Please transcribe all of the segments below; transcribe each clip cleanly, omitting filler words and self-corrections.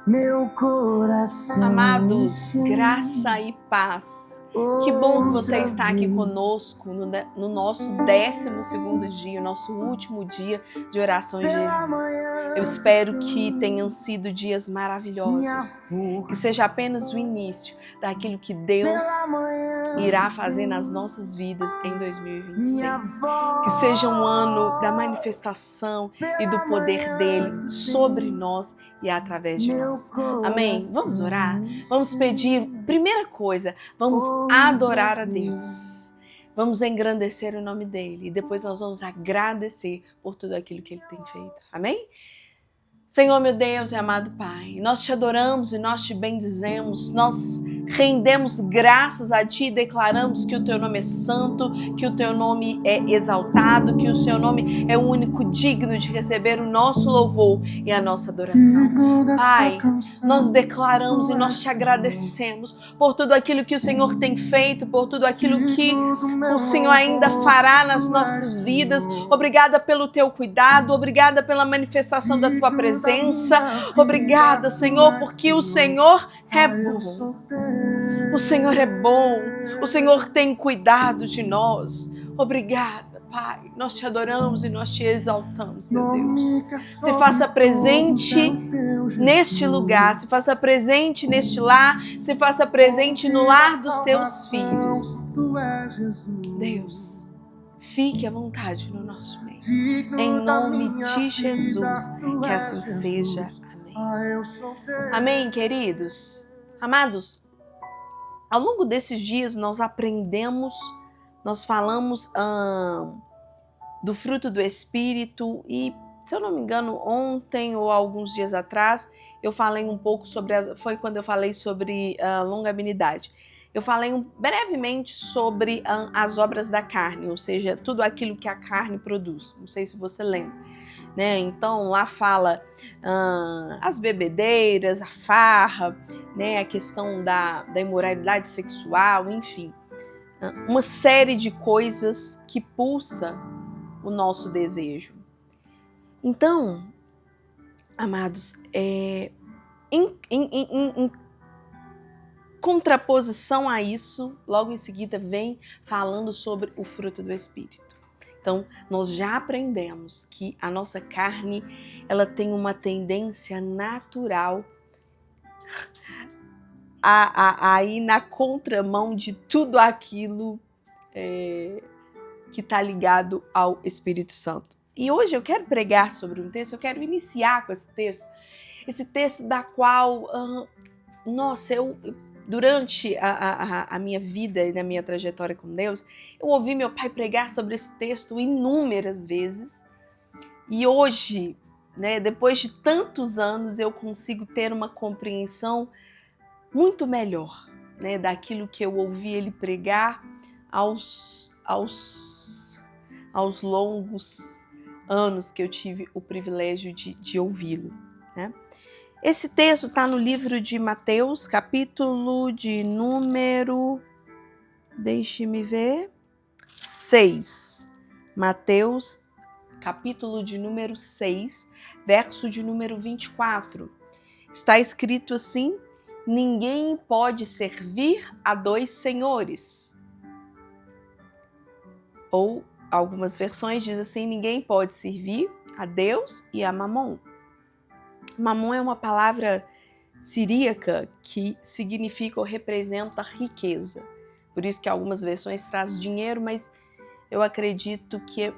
meu coração. Amados, graça e paz. Que bom que você está aqui conosco no nosso 12º dia, o nosso último dia de oração e jejum. Eu espero que tenham sido dias maravilhosos, que seja apenas o início daquilo que Deus irá fazer nas nossas vidas em 2026. Que seja um ano da manifestação e do poder dele sobre nós e através de nós. Amém? Vamos orar? Vamos pedir, primeira coisa, vamos adorar a Deus. Vamos engrandecer o nome dele e depois nós vamos agradecer por tudo aquilo que ele tem feito. Amém? Senhor, meu Deus e amado Pai, nós te adoramos e nós te bendizemos, nós rendemos graças a Ti e declaramos que o Teu nome é santo, que o Teu nome é exaltado, que o Seu nome é o único digno de receber o nosso louvor e a nossa adoração. Pai, nós declaramos e nós te agradecemos por tudo aquilo que o Senhor tem feito, por tudo aquilo que o Senhor ainda fará nas nossas vidas. Obrigada pelo Teu cuidado, obrigada pela manifestação da Tua presença. Obrigada, Senhor, porque o Senhor é bom. O Senhor é bom. O Senhor tem cuidado de nós. Obrigada, Pai. Nós te adoramos e nós te exaltamos, meu Deus. Se faça presente neste lugar, se faça presente neste lar, se faça presente no lar dos teus filhos. Deus, fique à vontade no nosso meio. Em nome de Jesus, que assim seja. Amém. Amém, queridos. Amados, ao longo desses dias nós aprendemos, nós falamos do fruto do Espírito e, se eu não me engano, ontem ou alguns dias atrás, eu falei um pouco sobre, foi quando eu falei sobre longanimidade. Eu falei brevemente sobre as obras da carne, ou seja, tudo aquilo que a carne produz. Não sei se você lembra, né? Então lá fala as bebedeiras, a farra, né? A questão da imoralidade sexual, enfim, uma série de coisas que pulsa o nosso desejo. Então, amados, em contraposição a isso, logo em seguida vem falando sobre o fruto do Espírito. Então, nós já aprendemos que a nossa carne, ela tem uma tendência natural a ir na contramão de tudo aquilo que está ligado ao Espírito Santo. E hoje eu quero pregar sobre um texto, eu quero iniciar com esse texto da qual, durante a minha vida e na minha trajetória com Deus, eu ouvi meu pai pregar sobre esse texto inúmeras vezes. E hoje, né, depois de tantos anos, eu consigo ter uma compreensão muito melhor, né, daquilo que eu ouvi ele pregar aos longos anos que eu tive o privilégio de ouvi-lo, né? Esse texto está no livro de Mateus, capítulo de número, deixe-me ver, 6. Mateus, capítulo de número 6, verso de número 24. Está escrito assim: ninguém pode servir a dois senhores. Ou algumas versões dizem assim: ninguém pode servir a Deus e a Mamon. Mamon é uma palavra siríaca que significa ou representa riqueza. Por isso que algumas versões trazem dinheiro, mas eu acredito que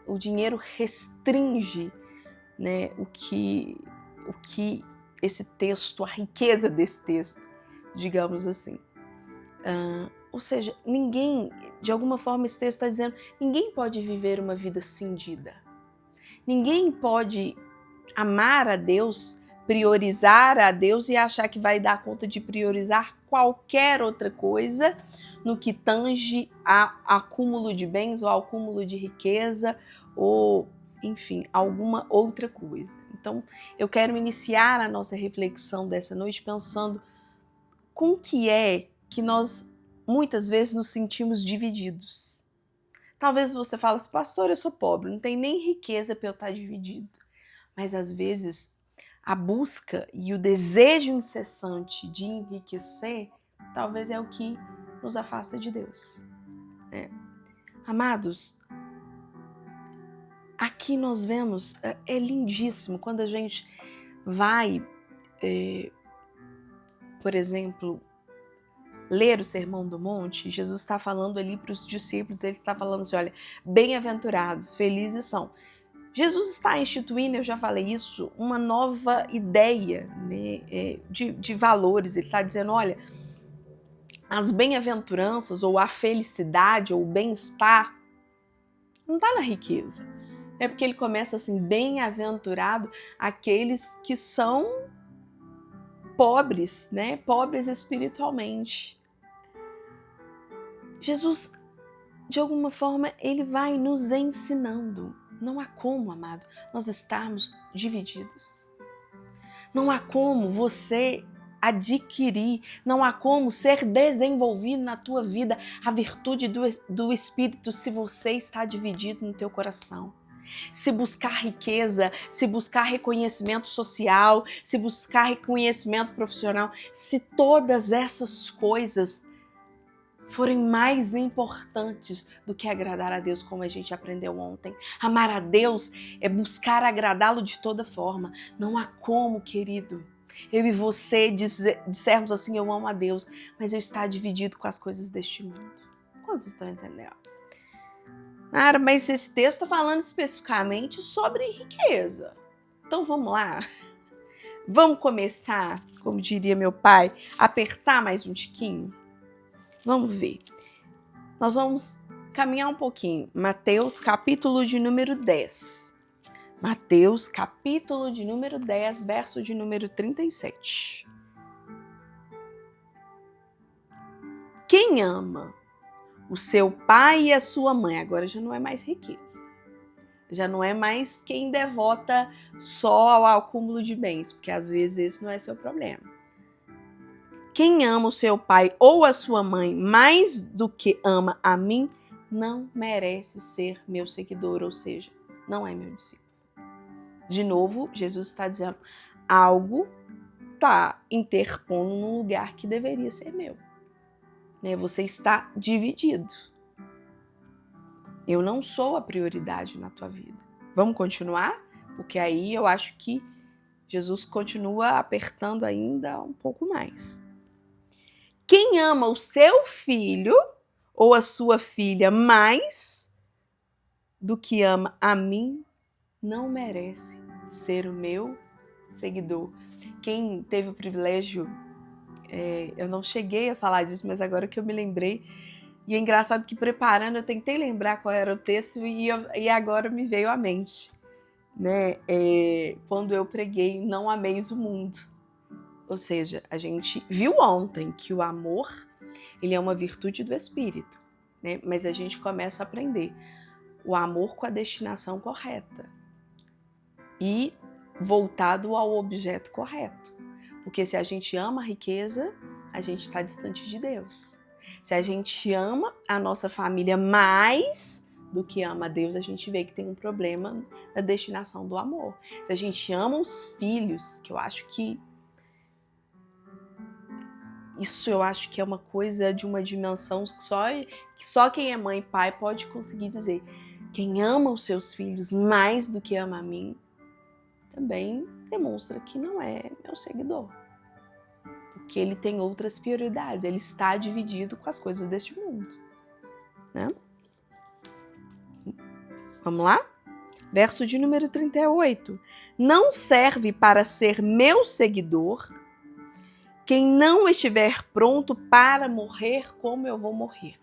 o dinheiro restringe, né, o que esse texto, a riqueza desse texto, digamos assim. Ou seja, ninguém, de alguma forma esse texto está dizendo, ninguém pode viver uma vida cindida. Ninguém pode amar a Deus, priorizar a Deus e achar que vai dar conta de priorizar qualquer outra coisa no que tange a acúmulo de bens ou ao acúmulo de riqueza ou, enfim, alguma outra coisa. Então, eu quero iniciar a nossa reflexão dessa noite pensando com que é que nós muitas vezes nos sentimos divididos. Talvez você fale assim, pastor, eu sou pobre, não tenho nem riqueza para eu estar dividido. Mas às vezes a busca e o desejo incessante de enriquecer, talvez é o que nos afasta de Deus. Amados, aqui nós vemos, é lindíssimo, quando a gente vai, por exemplo, ler o Sermão do Monte, Jesus está falando ali para os discípulos, ele está falando assim, olha, bem-aventurados, felizes são. Jesus está instituindo, eu já falei isso, uma nova ideia, né, de valores. Ele está dizendo, olha, as bem-aventuranças, ou a felicidade, ou o bem-estar, não está na riqueza. É porque ele começa assim, bem-aventurado aqueles que são pobres, né? Pobres espiritualmente. Jesus, de alguma forma, ele vai nos ensinando. Não há como, amado, nós estarmos divididos. Não há como você adquirir, não há como ser desenvolvido na tua vida a virtude do Espírito se você está dividido no teu coração. Se buscar riqueza, se buscar reconhecimento social, se buscar reconhecimento profissional, se todas essas coisas forem mais importantes do que agradar a Deus, como a gente aprendeu ontem. Amar a Deus é buscar agradá-lo de toda forma. Não há como, querido, eu e você dissermos assim, eu amo a Deus, mas eu estar dividido com as coisas deste mundo. Quantos estão entendendo? Cara, mas esse texto está falando especificamente sobre riqueza. Então vamos lá. Vamos começar, como diria meu pai, a apertar mais um tiquinho? Vamos ver. Nós vamos caminhar um pouquinho. Mateus, capítulo de número 10. Mateus, capítulo de número 10, verso de número 37. Quem ama o seu pai e a sua mãe, agora já não é mais riqueza. Já não é mais quem devota só ao acúmulo de bens, porque às vezes esse não é seu problema. Quem ama o seu pai ou a sua mãe mais do que ama a mim, não merece ser meu seguidor, ou seja, não é meu discípulo. De novo, Jesus está dizendo, algo está interpondo num lugar que deveria ser meu. Você está dividido. Eu não sou a prioridade na tua vida. Vamos continuar? Porque aí eu acho que Jesus continua apertando ainda um pouco mais. Quem ama o seu filho ou a sua filha mais do que ama a mim, não merece ser o meu seguidor. Quem teve o privilégio, eu não cheguei a falar disso, mas agora que eu me lembrei, e é engraçado que preparando eu tentei lembrar qual era o texto e agora me veio à mente, né? Quando eu preguei, não ameis o mundo. Ou seja, a gente viu ontem que o amor, ele é uma virtude do Espírito, né? Mas a gente começa a aprender o amor com a destinação correta e voltado ao objeto correto. Porque se a gente ama a riqueza, a gente está distante de Deus. Se a gente ama a nossa família mais do que ama a Deus, a gente vê que tem um problema na destinação do amor. Se a gente ama os filhos, que eu acho que é uma coisa de uma dimensão que só quem é mãe e pai pode conseguir dizer. Quem ama os seus filhos mais do que ama a mim, também demonstra que não é meu seguidor. Porque ele tem outras prioridades, ele está dividido com as coisas deste mundo. Né? Vamos lá? Verso de número 38. Não serve para ser meu seguidor quem não estiver pronto para morrer como eu vou morrer.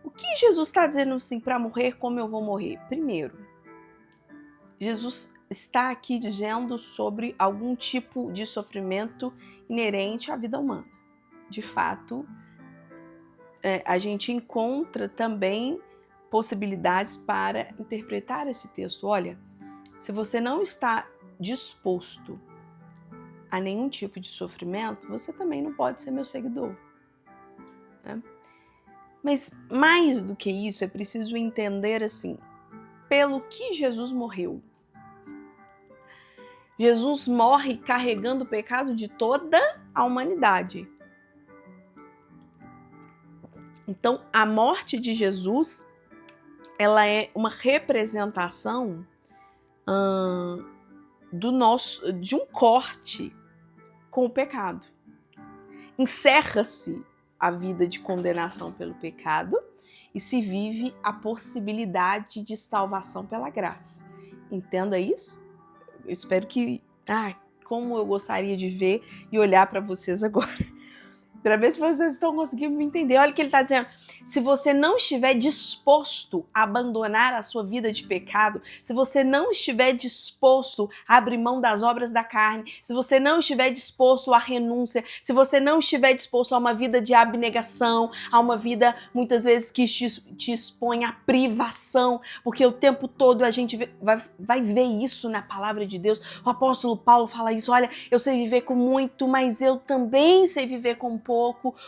O que Jesus está dizendo assim, para morrer como eu vou morrer? Primeiro, Jesus está aqui dizendo sobre algum tipo de sofrimento inerente à vida humana. De fato, a gente encontra também possibilidades para interpretar esse texto. Olha, se você não está disposto a nenhum tipo de sofrimento, você também não pode ser meu seguidor. Né? Mas mais do que isso, é preciso entender assim, pelo que Jesus morreu. Jesus morre carregando o pecado de toda a humanidade. Então, a morte de Jesus, ela é uma representação de um corte com o pecado. Encerra-se a vida de condenação pelo pecado e se vive a possibilidade de salvação pela graça. Entenda isso? Eu espero que... como eu gostaria de ver e olhar para vocês agora. Para ver se vocês estão conseguindo me entender. Olha o que ele está dizendo. Se você não estiver disposto a abandonar a sua vida de pecado, se você não estiver disposto a abrir mão das obras da carne, se você não estiver disposto à renúncia, se você não estiver disposto a uma vida de abnegação, a uma vida muitas vezes que te expõe à privação, porque o tempo todo a gente vai ver isso na palavra de Deus. O apóstolo Paulo fala isso. Olha, eu sei viver com muito, mas eu também sei viver com pouco.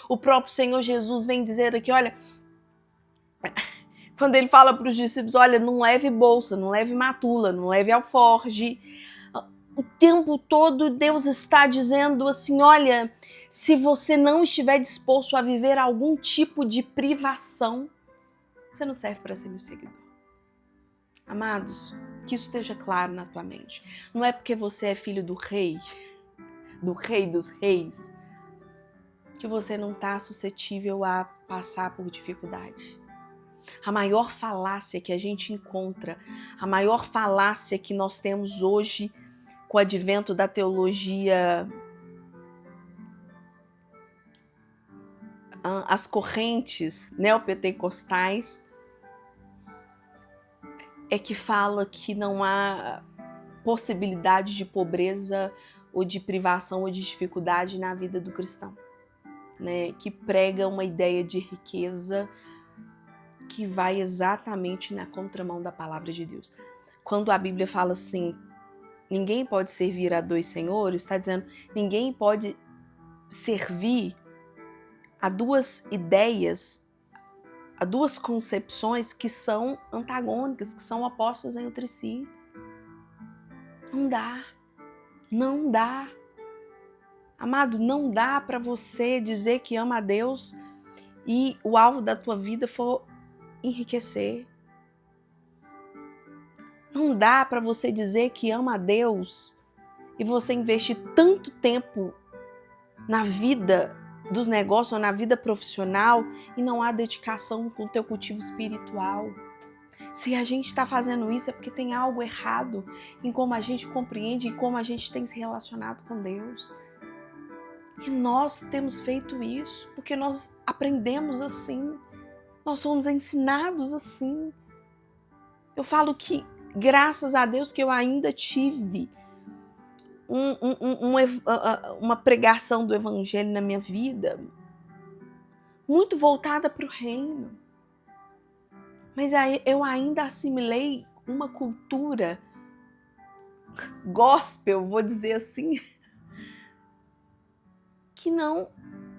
O próprio Senhor Jesus vem dizer aqui, olha, quando ele fala para os discípulos, olha, não leve bolsa, não leve matula, não leve alforge. O tempo todo Deus está dizendo assim, olha, se você não estiver disposto a viver algum tipo de privação, você não serve para ser meu seguidor. Amados, que isso esteja claro na tua mente. Não é porque você é filho do rei dos reis, que você não está suscetível a passar por dificuldade. A maior falácia que a gente encontra, a maior falácia que nós temos hoje com o advento da teologia, as correntes neopentecostais, é que fala que não há possibilidade de pobreza ou de privação ou de dificuldade na vida do cristão. Né, que prega uma ideia de riqueza que vai exatamente na contramão da palavra de Deus. Quando a Bíblia fala assim, ninguém pode servir a dois senhores, está dizendo, ninguém pode servir a duas ideias, a duas concepções que são antagônicas, que são opostas entre si. Não dá. Amado, não dá para você dizer que ama a Deus e o alvo da tua vida for enriquecer. Não dá para você dizer que ama a Deus e você investir tanto tempo na vida dos negócios ou na vida profissional e não há dedicação com o teu cultivo espiritual. Se a gente está fazendo isso é porque tem algo errado em como a gente compreende e como a gente tem se relacionado com Deus. E nós temos feito isso porque nós aprendemos assim, nós somos ensinados assim. Eu falo que, graças a Deus, que eu ainda tive uma pregação do Evangelho na minha vida, muito voltada para o reino. Mas aí eu ainda assimilei uma cultura gospel, vou dizer assim, que não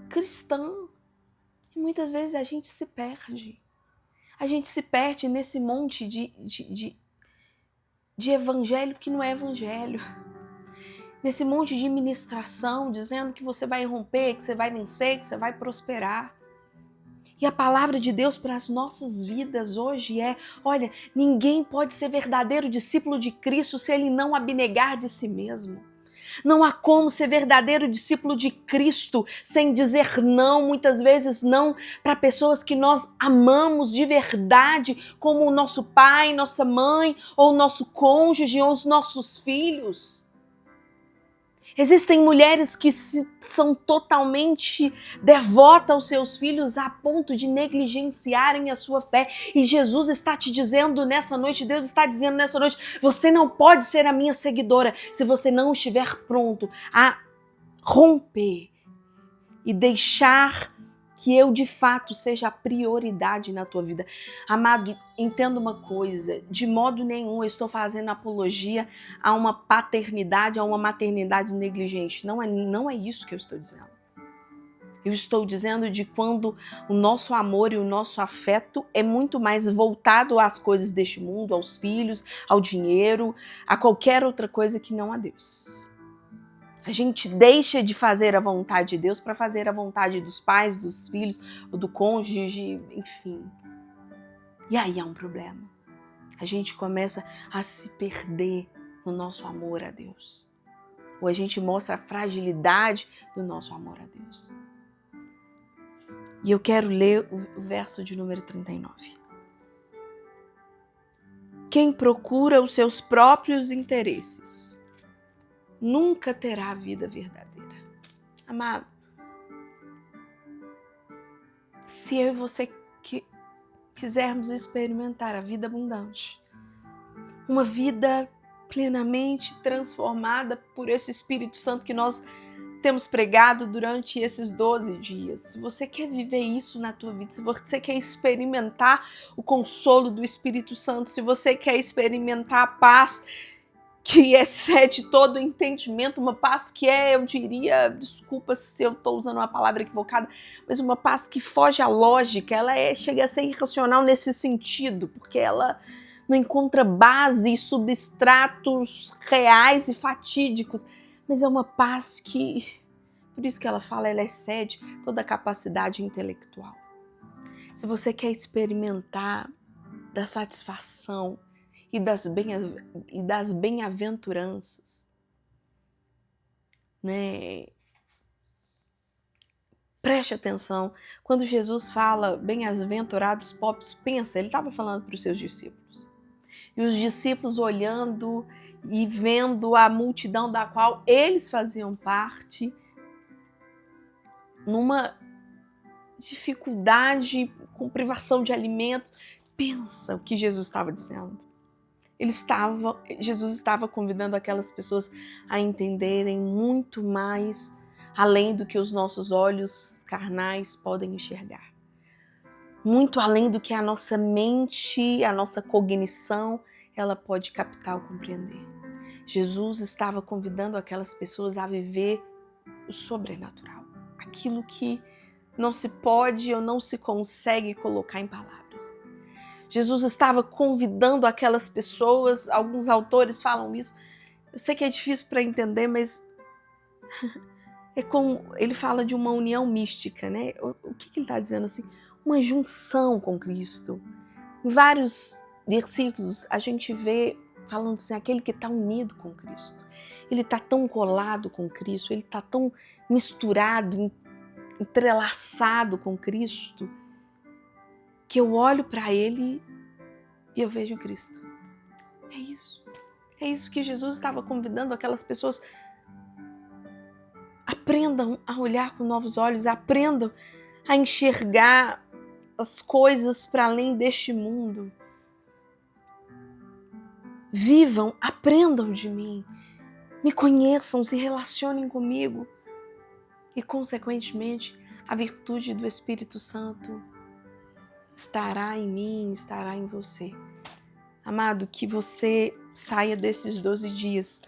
cristã. E muitas vezes a gente se perde. A gente se perde nesse monte de evangelho que não é evangelho. Nesse monte de ministração, dizendo que você vai romper, que você vai vencer, que você vai prosperar. E a palavra de Deus para as nossas vidas hoje é, olha, ninguém pode ser verdadeiro discípulo de Cristo se ele não abnegar de si mesmo. Não há como ser verdadeiro discípulo de Cristo sem dizer não, muitas vezes não, para pessoas que nós amamos de verdade, como o nosso pai, nossa mãe, ou o nosso cônjuge, ou os nossos filhos. Existem mulheres que são totalmente devotas aos seus filhos a ponto de negligenciarem a sua fé. E Jesus está te dizendo nessa noite, Deus está dizendo nessa noite, você não pode ser a minha seguidora se você não estiver pronto a romper e deixar que eu de fato seja a prioridade na tua vida. Amado, entenda uma coisa, de modo nenhum eu estou fazendo apologia a uma paternidade, a uma maternidade negligente. Não é isso que eu estou dizendo. Eu estou dizendo de quando o nosso amor e o nosso afeto é muito mais voltado às coisas deste mundo, aos filhos, ao dinheiro, a qualquer outra coisa que não a Deus. A gente deixa de fazer a vontade de Deus para fazer a vontade dos pais, dos filhos, ou do cônjuge, enfim. E aí há um problema. A gente começa a se perder no nosso amor a Deus. Ou a gente mostra a fragilidade do nosso amor a Deus. E eu quero ler o verso de número 39. Quem procura os seus próprios interesses nunca terá a vida verdadeira. Amado, se eu e você quisermos experimentar a vida abundante, uma vida plenamente transformada por esse Espírito Santo que nós temos pregado durante esses 12 dias. Se você quer viver isso na tua vida, se você quer experimentar o consolo do Espírito Santo, se você quer experimentar a paz que excede todo o entendimento, uma paz que eu diria, desculpa se eu estou usando uma palavra equivocada, mas uma paz que foge à lógica, ela chega a ser irracional nesse sentido, porque ela não encontra base e substratos reais e fatídicos, mas é uma paz que, por isso que ela fala, ela excede toda a capacidade intelectual. Se você quer experimentar da satisfação e das bem-aventuranças, né? Preste atenção, quando Jesus fala bem-aventurados pobres, pensa, ele estava falando para os seus discípulos. E os discípulos olhando e vendo a multidão da qual eles faziam parte, numa dificuldade, com privação de alimentos, pensa o que Jesus estava dizendo. Jesus estava convidando aquelas pessoas a entenderem muito mais além do que os nossos olhos carnais podem enxergar. Muito além do que a nossa mente, a nossa cognição, ela pode captar ou compreender. Jesus estava convidando aquelas pessoas a viver o sobrenatural, aquilo que não se pode ou não se consegue colocar em palavras. Jesus estava convidando aquelas pessoas, alguns autores falam isso, eu sei que é difícil para entender, mas ele fala de uma união mística, né? O que ele está dizendo assim? Uma junção com Cristo. Em vários versículos a gente vê falando assim, aquele que está unido com Cristo. Ele está tão colado com Cristo, ele está tão misturado, entrelaçado com Cristo, que eu olho para ele e eu vejo Cristo. É isso. É isso que Jesus estava convidando aquelas pessoas. Aprendam a olhar com novos olhos, aprendam a enxergar as coisas para além deste mundo. Vivam, aprendam de mim, me conheçam, se relacionem comigo e, consequentemente, a virtude do Espírito Santo estará em mim, estará em você. Amado, que você saia desses 12 dias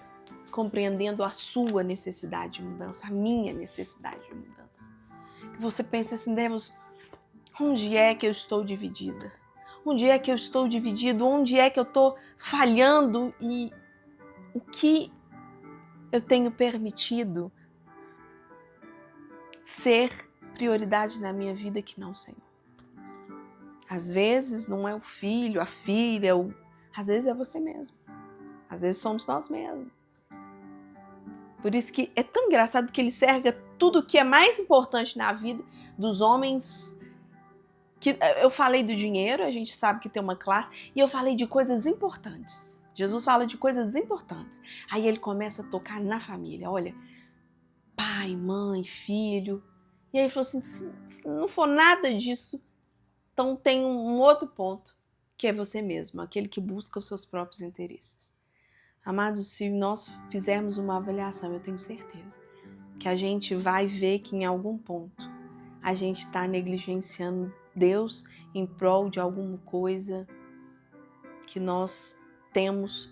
compreendendo a sua necessidade de mudança, a minha necessidade de mudança. Que você pense assim, Deus, onde é que eu estou dividida? Onde é que eu estou dividido? Onde é que eu estou falhando? E o que eu tenho permitido ser prioridade na minha vida que não, Senhor? Às vezes não é o filho, a filha, às vezes é você mesmo. Às vezes somos nós mesmos. Por isso que é tão engraçado que ele cerca tudo o que é mais importante na vida dos homens. Que eu falei do dinheiro, a gente sabe que tem uma classe, e eu falei de coisas importantes. Jesus fala de coisas importantes. Aí ele começa a tocar na família. Olha, pai, mãe, filho. E aí ele falou assim, se não for nada disso, então tem um outro ponto, que é você mesmo, aquele que busca os seus próprios interesses. Amados, se nós fizermos uma avaliação, eu tenho certeza que a gente vai ver que em algum ponto a gente está negligenciando Deus em prol de alguma coisa que nós temos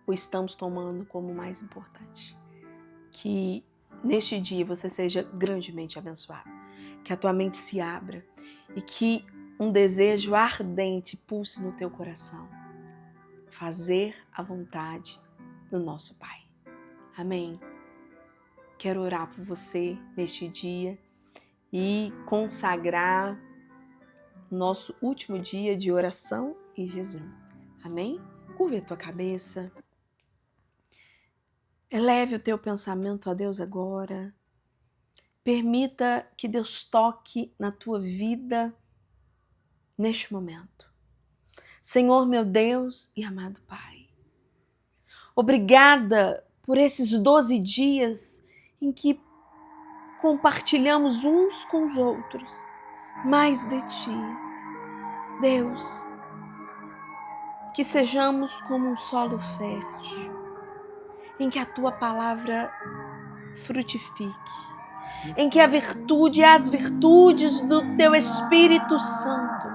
ou estamos tomando como mais importante. Que neste dia você seja grandemente abençoado. Que a tua mente se abra e que um desejo ardente pulse no teu coração. Fazer a vontade do nosso Pai. Amém. Quero orar por você neste dia e consagrar nosso último dia de oração e jejum. Amém? Curve a tua cabeça. Eleve o teu pensamento a Deus agora. Permita que Deus toque na tua vida neste momento. Senhor, meu Deus e amado Pai, obrigada por esses 12 dias em que compartilhamos uns com os outros mais de Ti. Deus, que sejamos como um solo fértil, em que a Tua palavra frutifique, em que a virtude e as virtudes do Teu Espírito Santo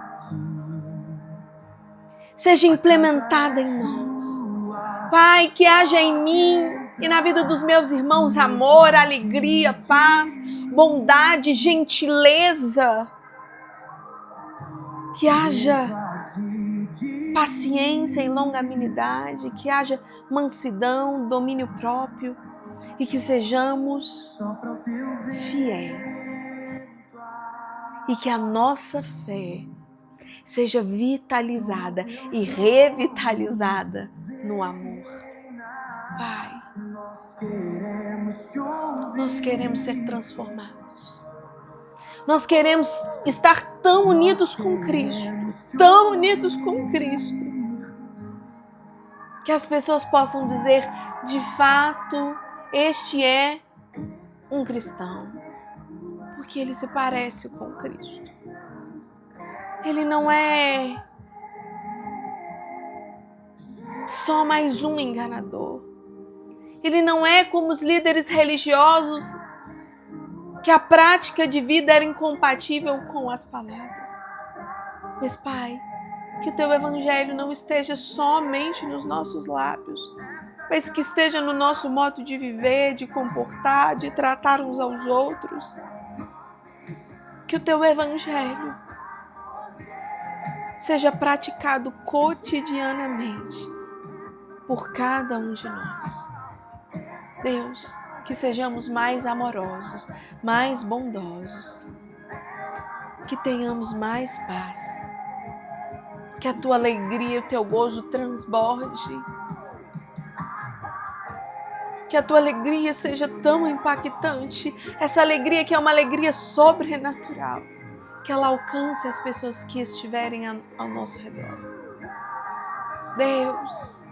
seja implementada em nós. Pai, que haja em mim e na vida dos meus irmãos amor, alegria, paz, bondade, gentileza. Que haja paciência e longanimidade, que haja mansidão, domínio próprio e que sejamos fiéis. E que a nossa fé seja vitalizada e revitalizada no amor. Pai, nós queremos ser transformados. Nós queremos estar tão unidos com Cristo, tão unidos com Cristo, que as pessoas possam dizer, de fato, este é um cristão, porque ele se parece com Cristo. Ele não é só mais um enganador. Ele não é como os líderes religiosos, que a prática de vida era incompatível com as palavras. Mas, Pai, que o Teu Evangelho não esteja somente nos nossos lábios, mas que esteja no nosso modo de viver, de comportar, de tratar uns aos outros. Que o Teu Evangelho seja praticado cotidianamente por cada um de nós. Deus, que sejamos mais amorosos, mais bondosos, que tenhamos mais paz, que a Tua alegria e o Teu gozo transborde, que a Tua alegria seja tão impactante, essa alegria que é uma alegria sobrenatural, que ela alcance as pessoas que estiverem ao nosso redor. Deus,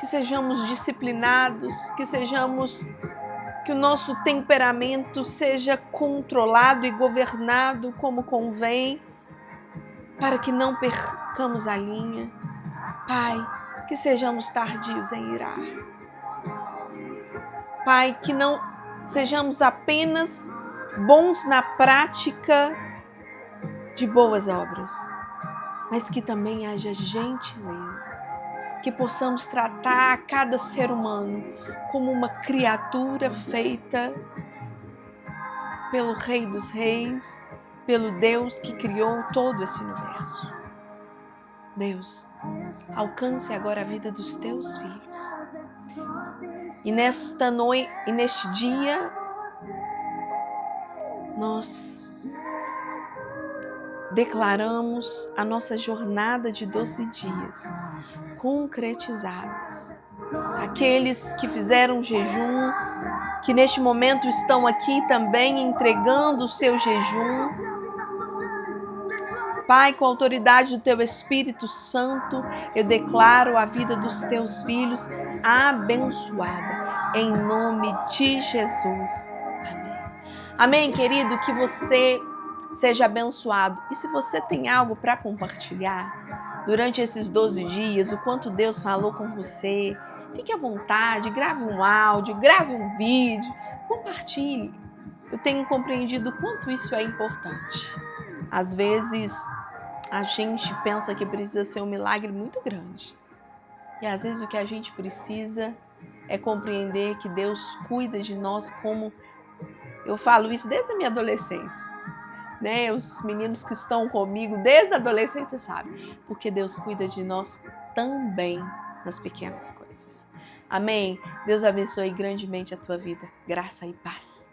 que sejamos disciplinados, que o nosso temperamento seja controlado e governado como convém, para que não percamos a linha. Pai, que sejamos tardios em irar. Pai, que não sejamos apenas bons na prática de boas obras, mas que também haja gentileza, que possamos tratar a cada ser humano como uma criatura feita pelo Rei dos Reis, pelo Deus que criou todo esse universo. Deus, alcance agora a vida dos Teus filhos. E nesta noite e neste dia, nós declaramos a nossa jornada de 12 dias concretizadas. Aqueles que fizeram jejum, que neste momento estão aqui também entregando o seu jejum. Pai, com a autoridade do Teu Espírito Santo, eu declaro a vida dos Teus filhos abençoada, em nome de Jesus. Amém. Amém, querido, que você seja abençoado. E se você tem algo para compartilhar durante esses 12 dias, o quanto Deus falou com você, fique à vontade, grave um áudio, grave um vídeo, compartilhe. Eu tenho compreendido o quanto isso é importante. Às vezes, a gente pensa que precisa ser um milagre muito grande. E às vezes o que a gente precisa é compreender que Deus cuida de nós como... Eu falo isso desde a minha adolescência, né? Os meninos que estão comigo desde a adolescência sabem, porque Deus cuida de nós também nas pequenas coisas. Amém? Deus abençoe grandemente a tua vida. Graça e paz.